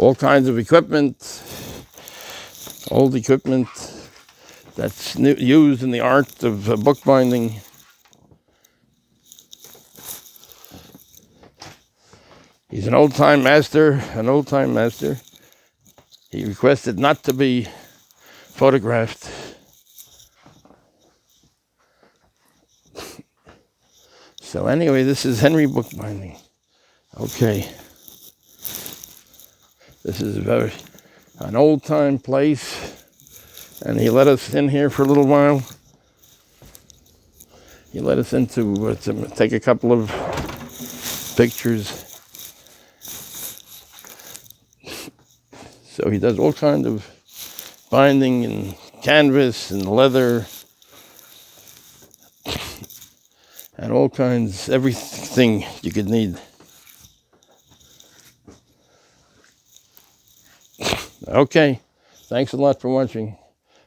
all kinds of equipment, old equipment that's used in the art of bookbinding. He's an old-time master, He requested not to be photographed. So anyway, this is Henry Bookbinding. Okay. This is an old-time place, and he let us in here for a little while. He let us in to take a couple of pictures. So he does all kinds of binding and canvas and leather and all kinds, everything you could need. Okay, thanks a lot for watching.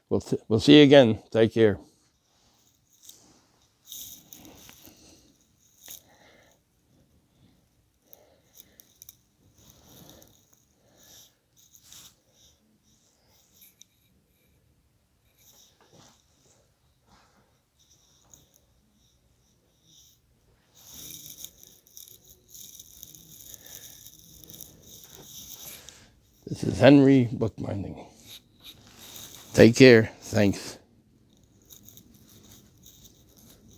We'll see you again. Take care. This is Henry Bookbinding. Take care. Thanks.